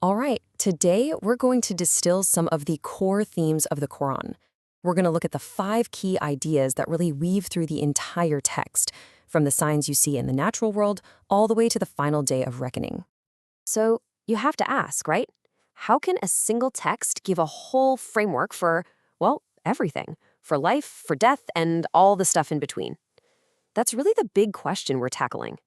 All right, today we're going to distill some of the core themes of the Quran. We're going to look at the 5 key ideas that really weave through the entire text, from the signs you see in the natural world all the way to the final day of reckoning. So you have to ask, right? How can a single text give a whole framework for, well, everything? For life, for death, and all the stuff in between? That's really the big question we're tackling.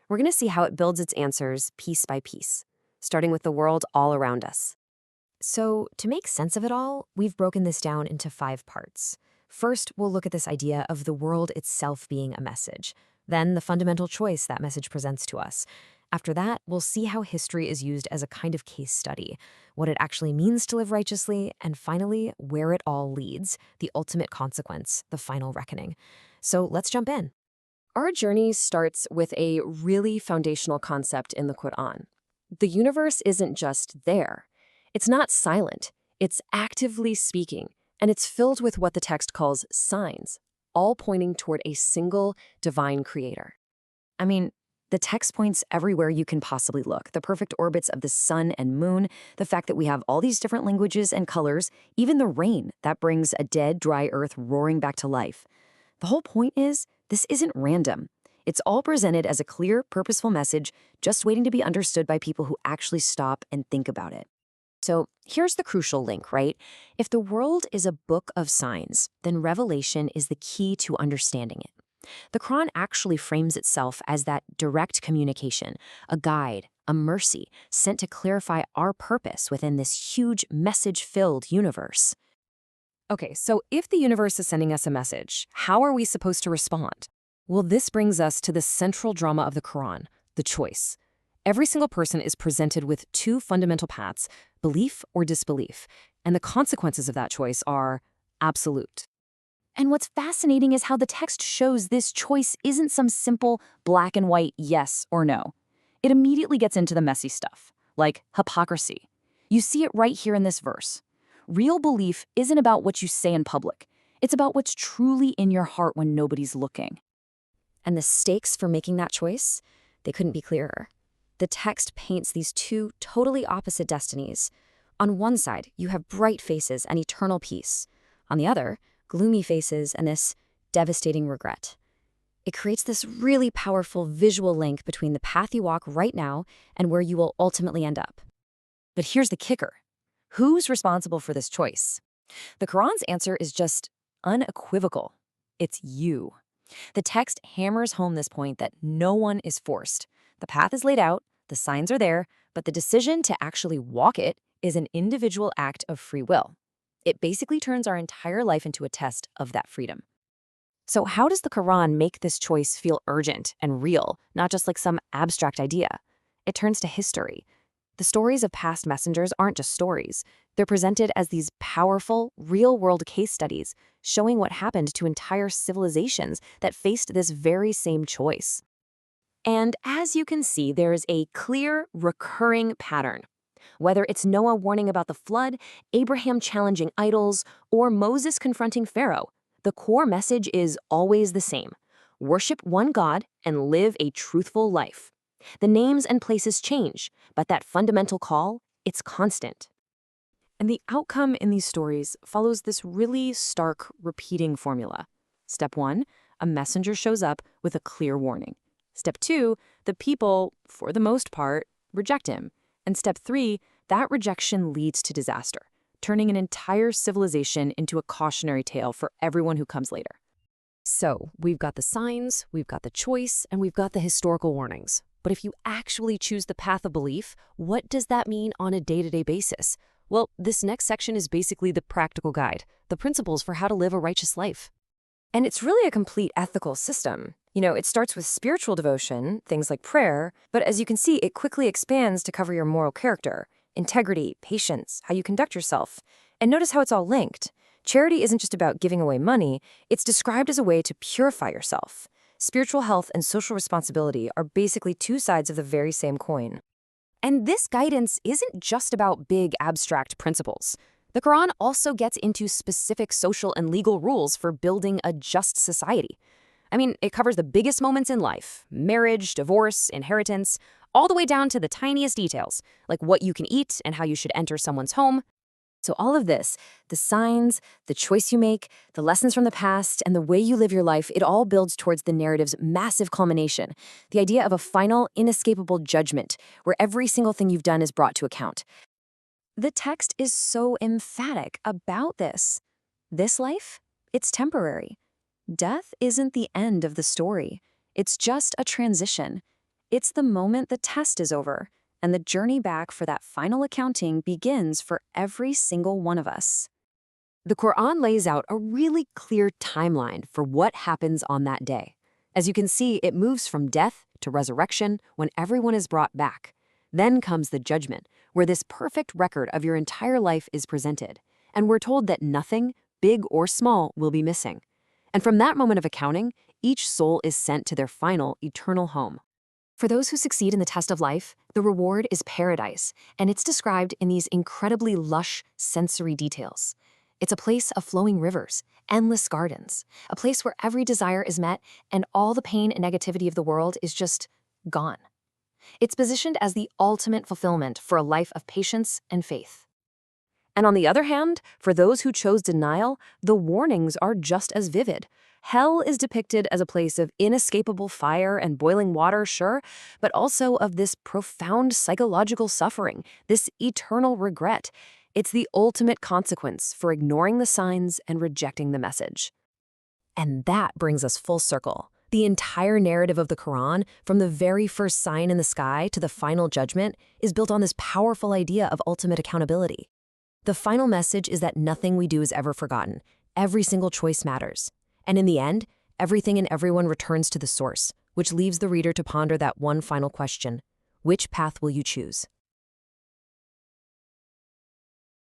We're going to see how it builds its answers piece by piece, starting with the world all around us. So, to make sense of it all, we've broken this down into 5 parts. First, we'll look at this idea of the world itself being a message, then the fundamental choice that message presents to us. After that, we'll see how history is used as a kind of case study, what it actually means to live righteously, and finally, where it all leads, the ultimate consequence, the final reckoning. So let's jump in. Our journey starts with a really foundational concept in the Quran. The universe isn't just there. It's not silent. It's actively speaking, and it's filled with what the text calls signs, all pointing toward a single divine creator. I mean, the text points everywhere you can possibly look. The perfect orbits of the sun and moon, the fact that we have all these different languages and colors, even the rain that brings a dead, dry earth roaring back to life. The whole point is, this isn't random. It's all presented as a clear, purposeful message, just waiting to be understood by people who actually stop and think about it. So here's the crucial link, right? If the world is a book of signs, then revelation is the key to understanding it. The Quran actually frames itself as that direct communication, a guide, a mercy, sent to clarify our purpose within this huge message-filled universe. Okay, so if the universe is sending us a message, how are we supposed to respond? Well, this brings us to the central drama of the Quran, the choice. Every single person is presented with 2 fundamental paths, belief or disbelief, and the consequences of that choice are absolute. And what's fascinating is how the text shows this choice isn't some simple black and white yes or no. It immediately gets into the messy stuff, like hypocrisy. You see it right here in this verse. Real belief isn't about what you say in public. It's about what's truly in your heart when nobody's looking. And the stakes for making that choice, they couldn't be clearer. The text paints these 2 totally opposite destinies. On one side, you have bright faces and eternal peace. On the other, gloomy faces and this devastating regret. It creates this really powerful visual link between the path you walk right now and where you will ultimately end up. But here's the kicker. Who's responsible for this choice? The Quran's answer is just unequivocal. It's you. The text hammers home this point that no one is forced. The path is laid out, the signs are there, but the decision to actually walk it is an individual act of free will. It basically turns our entire life into a test of that freedom. So how does the Quran make this choice feel urgent and real, not just like some abstract idea? It turns to history. The stories of past messengers aren't just stories. They're presented as these powerful, real-world case studies, showing what happened to entire civilizations that faced this very same choice. And as you can see, there is a clear, recurring pattern. Whether it's Noah warning about the flood, Abraham challenging idols, or Moses confronting Pharaoh, the core message is always the same. Worship one God and live a truthful life. The names and places change, but that fundamental call, it's constant. And the outcome in these stories follows this really stark, repeating formula. Step 1, a messenger shows up with a clear warning. Step 2, the people, for the most part, reject him. And step 3, that rejection leads to disaster, turning an entire civilization into a cautionary tale for everyone who comes later. So, we've got the signs, we've got the choice, and we've got the historical warnings. But if you actually choose the path of belief, what does that mean on a day-to-day basis? Well, this next section is basically the practical guide, the principles for how to live a righteous life. And it's really a complete ethical system. It starts with spiritual devotion, things like prayer, but as you can see, it quickly expands to cover your moral character, integrity, patience, how you conduct yourself. And notice how it's all linked. Charity isn't just about giving away money, it's described as a way to purify yourself. Spiritual health and social responsibility are basically 2 sides of the very same coin. And this guidance isn't just about big abstract principles. The Quran also gets into specific social and legal rules for building a just society. I mean, it covers the biggest moments in life: marriage, divorce, inheritance, all the way down to the tiniest details, like what you can eat and how you should enter someone's home. So all of this, the signs, the choice you make, the lessons from the past, and the way you live your life, it all builds towards the narrative's massive culmination, the idea of a final, inescapable judgment, where every single thing you've done is brought to account. The text is so emphatic about this. This life, it's temporary. Death isn't the end of the story. It's just a transition. It's the moment the test is over, and the journey back for that final accounting begins for every single one of us. The Quran lays out a really clear timeline for what happens on that day. As you can see, it moves from death to resurrection when everyone is brought back. Then comes the judgment, where this perfect record of your entire life is presented, and we're told that nothing, big or small, will be missing. And from that moment of accounting, each soul is sent to their final, eternal home. For those who succeed in the test of life, the reward is paradise, and it's described in these incredibly lush, sensory details. It's a place of flowing rivers, endless gardens, a place where every desire is met and all the pain and negativity of the world is just gone. It's positioned as the ultimate fulfillment for a life of patience and faith. And on the other hand, for those who chose denial, the warnings are just as vivid. Hell is depicted as a place of inescapable fire and boiling water, sure, but also of this profound psychological suffering, this eternal regret. It's the ultimate consequence for ignoring the signs and rejecting the message. And that brings us full circle. The entire narrative of the Quran, from the very first sign in the sky to the final judgment, is built on this powerful idea of ultimate accountability. The final message is that nothing we do is ever forgotten. Every single choice matters. And in the end, everything and everyone returns to the source, which leaves the reader to ponder that one final question: which path will you choose?